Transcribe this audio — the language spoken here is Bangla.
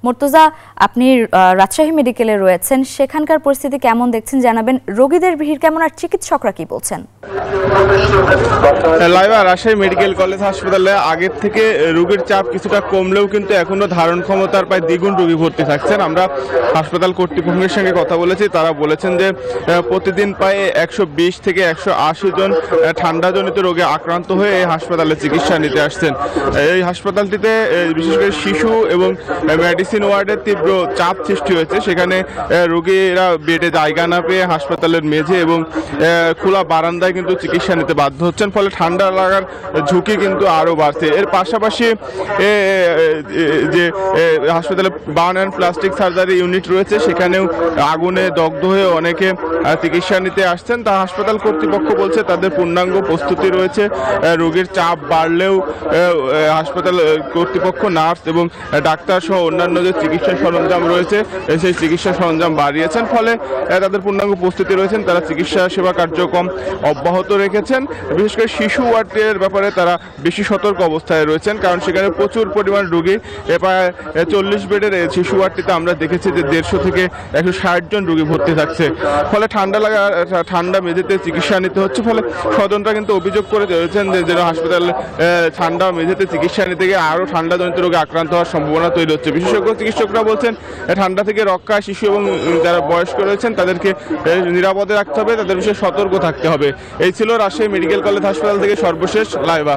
মুর্তজা, আপনি রাজশাহী মেডিকেলে রয়েছেন, সেখানকার পরিস্থিতি কেমন দেখছেন জানাবেন। রোগীদের ভিড় কেমন আর চিকিৎসকরা কি বলছেন? লাইভা, রাজশাহী মেডিকেল কলেজ হাসপাতালে আগের থেকে রোগীর চাপ কিছুটা কমলেও কিন্তু এখনো ধারণ ক্ষমতার প্রায় দ্বিগুণ রোগী ভর্তি থাকছেন। আমরা হাসপাতাল কর্তৃপক্ষের সঙ্গে কথা বলেছি, তারা বলেছেন যে প্রতিদিন প্রায় 120 থেকে 180 জন ঠান্ডাজনিত রোগে আক্রান্ত হয়ে এই হাসপাতালে চিকিৎসা নিতে আসছেন। এই হাসপাতালটিতে বিশেষ করে শিশু এবং মেডিসিন ওয়ার্ডের তীব্র চাপ সৃষ্টি হয়েছে। সেখানে রোগীরা বেডে জায়গা না পেয়ে হাসপাতালের মেঝে এবং খোলা বারান্দায় কিন্তু চিকিৎসা নিতে বাধ্য হচ্ছেন, ফলে ঠান্ডা লাগার ঝুঁকি কিন্তু আরও বাড়ছে। এর পাশাপাশি যে হাসপাতালে burn and plastic surgery unit রয়েছে, সেখানেও আগুনে দগ্ধ হয়ে অনেকে চিকিৎসা নিতে আসছেন। তা হাসপাতাল কর্তৃপক্ষ বলছে তাদের পূর্ণাঙ্গ প্রস্তুতি রয়েছে। রোগীর চাপ বাড়লেও হাসপাতাল কর্তৃপক্ষ নার্স এবং ডাক্তার সহ অন্যান্য যে চিকিৎসা সরঞ্জাম রয়েছে সেই চিকিৎসা সরঞ্জাম বাড়িয়েছেন, ফলে তাদের পূর্ণাঙ্গ প্রস্তুতি রয়েছেন। তারা চিকিৎসা সেবা কার্যক্রম অব্যাহত রেখেছেন। বিশেষ করে শিশু ওয়ার্ডের ব্যাপারে তারা বেশি সতর্ক অবস্থায় রয়েছেন, কারণ সেখানে প্রচুর পরিমাণ রোগী। প্রায় 40 বেডের শিশু ওয়ার্ডটিতে আমরা দেখেছি যে 150 থেকে 160 জন রোগী ভর্তি থাকছে, ফলে ঠান্ডা মেঝেতে চিকিৎসা নিতে হচ্ছে। ফলে স্বজনরা কিন্তু অভিযোগ করে রয়েছেন যে যেন হাসপাতালে ঠান্ডা মেঝেতে চিকিৎসা নিতে গিয়ে আরও ঠান্ডাজনিত রোগে আক্রান্ত হওয়ার সম্ভাবনা তৈরি হচ্ছে। বিশেষজ্ঞ চিকিৎসকরা বলছেন ঠান্ডা থেকে রক্ষা শিশু এবং যারা বয়স্ক রয়েছেন তাদেরকে নিরাপদে রাখতে হবে, তাদের বিষয়ে সতর্ক থাকতে হবে। এই ছিল রাজশাহী মেডিকেল কলেজ হাসপাতাল থেকে সর্বশেষ লাইভা।